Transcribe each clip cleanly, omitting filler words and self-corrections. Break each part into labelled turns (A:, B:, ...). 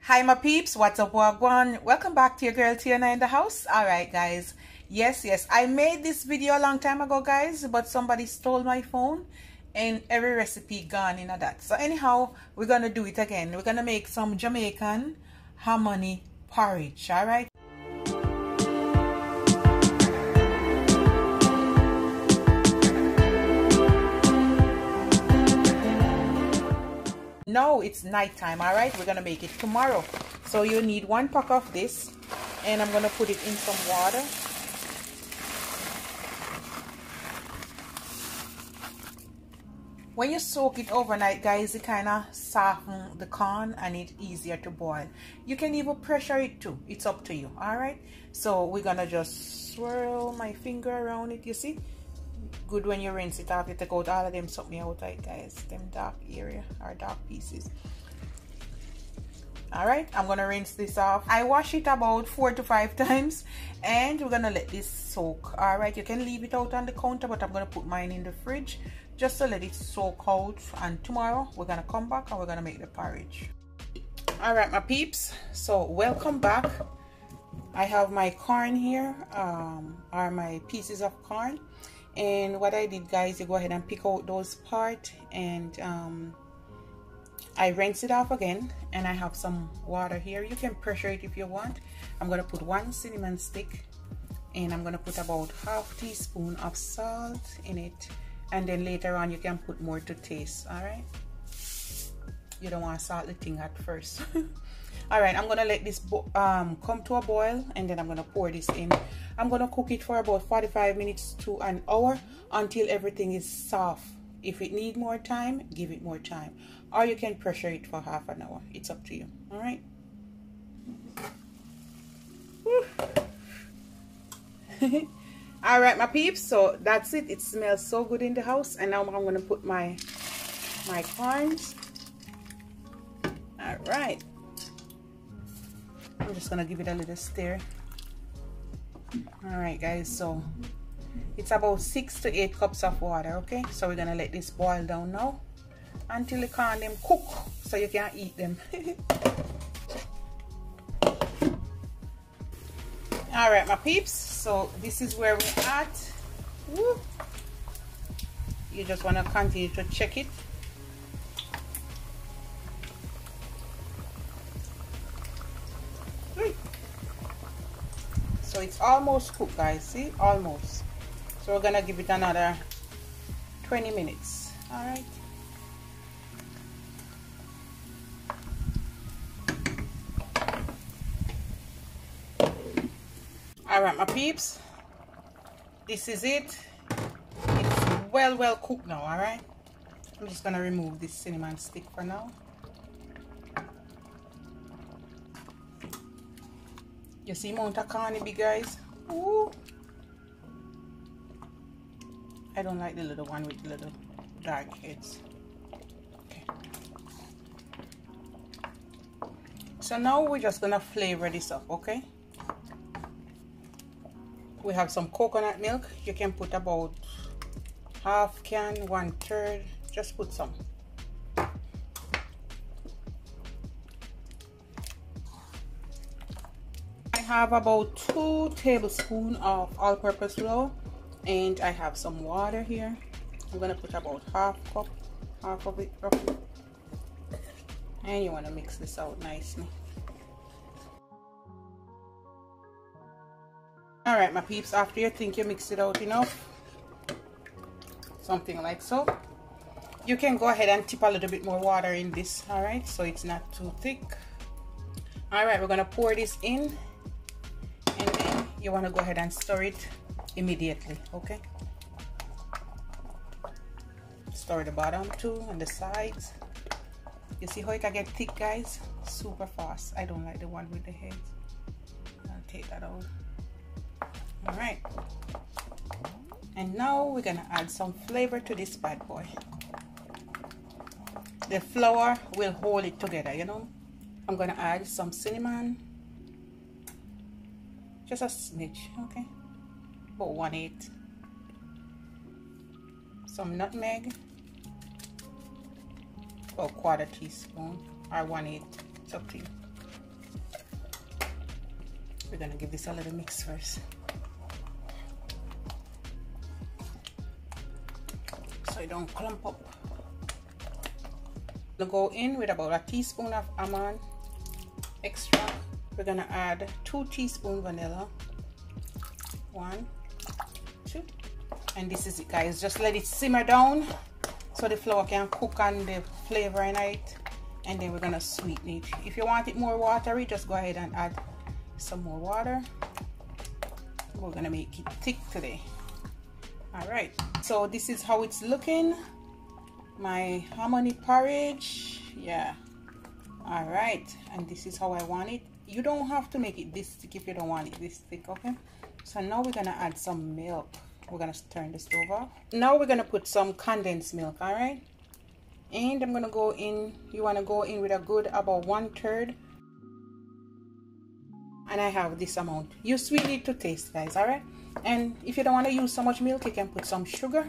A: Hi my peeps, what's up, wagwan? Welcome back to your girl Tiana in the house. Alright guys, yes, I made this video a long time ago guys, but somebody stole my phone and every recipe gone in that. So anyhow, we're gonna do it again. We're gonna make some Jamaican hominy porridge. Alright, no, it's nighttime. Alright, we're gonna make it tomorrow. So you need 1 pack of this, and I'm gonna put it in some water. When you soak it overnight guys, it kind of soften the corn and it's easier to boil. You can even pressure it too, it's up to you. All right, so we're gonna just swirl my finger around it. You see, good when you rinse it off, you take out all of them something out, right guys, them dark area or dark pieces. All right, I'm gonna rinse this off. I wash it about 4 to 5 times, and we're gonna let this soak. All right, you can leave it out on the counter, but I'm gonna put mine in the fridge just to let it soak out, and tomorrow we're gonna come back and we're gonna make the porridge. All right my peeps, so welcome back. I have my corn here, are my pieces of corn, and what I did guys, you go ahead and pick out those parts, and I rinse it off again, and I have some water here. You can pressure it if you want. I'm gonna put 1 cinnamon stick, and I'm gonna put about ½ teaspoon of salt in it, and then later on you can put more to taste. All right, you don't want to salt the thing at first. All right, I'm gonna let this come to a boil, and then I'm gonna pour this in. I'm gonna cook it for about 45 minutes to an hour until everything is soft. If it need more time, give it more time, or you can pressure it for ½ an hour. It's up to you. All right. All right my peeps, so that's it. It smells so good in the house, and now I'm going to put my corns. All right, I'm just gonna give it a little stir. All right guys, so it's about 6 to 8 cups of water. Okay, so we're gonna let this boil down now until the corn them cook so you can eat them. All right my peeps, so this is where we're at. Woo. You just want to continue to check it. So it's almost cooked guys, see, almost. So we're gonna give it another 20 minutes. All right. All right my peeps, this is it. It's well cooked now. All right, I'm just gonna remove this cinnamon stick for now. You see amount of corn it be guys. Ooh. I don't like the little one with the little dark heads. Okay, so now we're just gonna flavor this up. Okay, we have some coconut milk. You can put about ½ can, 1/3, just put some. I have about 2 tablespoons of all-purpose flour, and I have some water here. I'm gonna put about ½ cup, half of it roughly, and you want to mix this out nicely. All right my peeps, after you think you mix it out enough, something like so, you can go ahead and tip a little bit more water in this. All right, so it's not too thick. All right, we're gonna pour this in, and then you want to go ahead and stir it immediately. Okay, stir the bottom too and the sides. You see how it can get thick guys, super fast. I don't like the one with the heads. I'll take that out. All right, and now we're gonna add some flavor to this bad boy. The flour will hold it together, you know. I'm gonna add some cinnamon, just a smidge, okay, about 1/8. Some nutmeg, about 1/4 teaspoon or 1/8, it's up to you. We're gonna give this a little mix first. So it don't clump up. We'll go in with about a teaspoon of almond extract. We're gonna add 2 teaspoons vanilla. 1, 2. And this is it, guys. Just let it simmer down so the flour can cook on the flavor in it. And then we're gonna sweeten it. If you want it more watery, just go ahead and add some more water. We're gonna make it thick today. All right, so this is how it's looking. My hominy porridge, yeah. All right, and this is how I want it. You don't have to make it this thick if you don't want it this thick, okay? So now we're gonna add some milk. We're gonna turn the stove off. Now we're gonna put some condensed milk, all right? And I'm gonna go in, you wanna go in with a good about 1/3. And I have this amount. You sweeten it to taste, guys, all right? And if you don't want to use so much milk, you can put some sugar.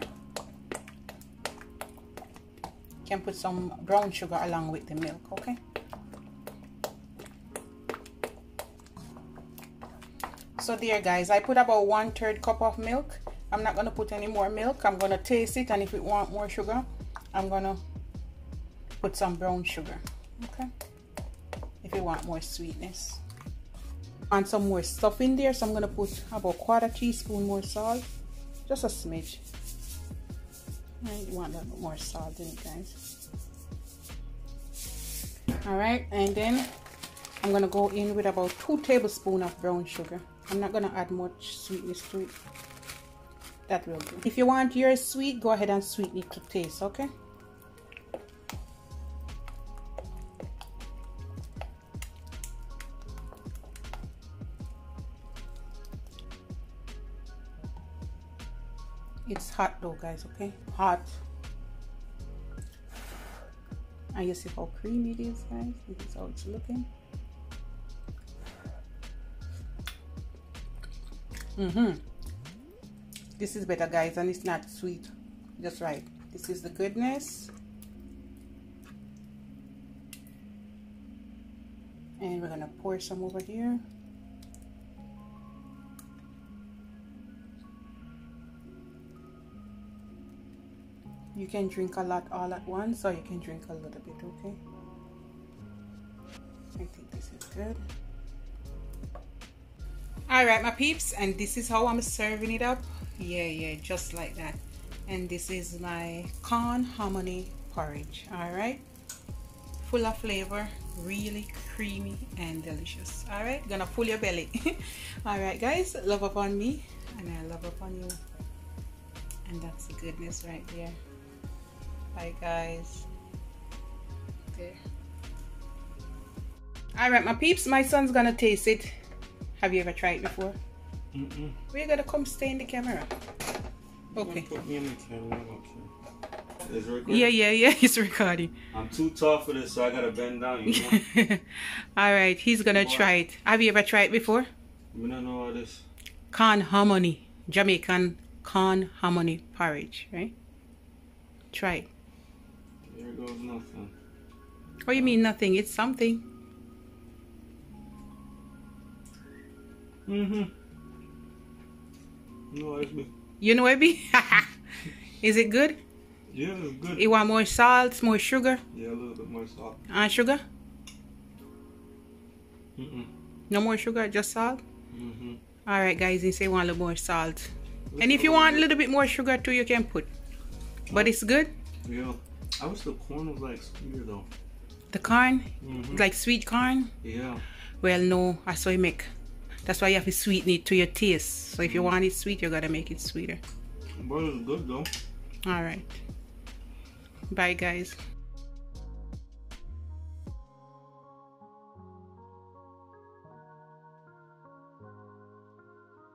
A: You can put some brown sugar along with the milk, okay? So there, guys, I put about 1/3 cup of milk. I'm not going to put any more milk. I'm going to taste it, and if you want more sugar, I'm going to put some brown sugar, okay? If you want more sweetness. And some more stuff in there, so I'm gonna put about 1/4 teaspoon more salt, just a smidge. I want a little more salt in it, guys. All right, and then I'm gonna go in with about 2 tablespoons of brown sugar. I'm not gonna add much sweetness to it. That will do. If you want yours sweet, go ahead and sweeten it to taste, okay? It's hot though, guys, okay? Hot. And you see how creamy it is, guys? This is how it's looking. This is better, guys, and it's not sweet. Just right. This is the goodness. And we're gonna pour some over here. You can drink a lot all at once, or you can drink a little bit, okay? I think this is good. All right, my peeps, and this is how I'm serving it up. Yeah, just like that. And this is my corn hominy porridge. All right, full of flavor, really creamy and delicious. All right, gonna full your belly. All right, guys, love upon me, and I love upon you. And that's the goodness right there. Bye, guys. There. All right, my peeps, my son's gonna taste it. Have you ever tried it before? We're gonna come stay in the camera. Okay.
B: Put me in the camera. Okay. Is it recording?
A: Yeah, it's recording.
B: I'm too tall for this, so I gotta bend down, you know?
A: All right, he's gonna try it. Have you ever tried it before?
B: We don't know all this.
A: Corn hominy, Jamaican corn hominy porridge, right? Try it.
B: There goes nothing.
A: What do you mean nothing? It's something.
B: No, it's me.
A: You know what I mean? Is it good?
B: Yeah, it's good.
A: You want more salt, more sugar?
B: Yeah, a little bit more salt.
A: And sugar? No more sugar, just salt? All right, guys, you say you want a little more salt. And if you want a little bit more sugar too, you can put. But it's good?
B: Yeah. I wish the corn was like sweeter though.
A: The corn? Like sweet corn?
B: Yeah.
A: Well, no, that's why you make. That's why you have to sweeten it to your taste. So if you want it sweet, you gotta make it sweeter.
B: But it's good though.
A: All right. Bye, guys.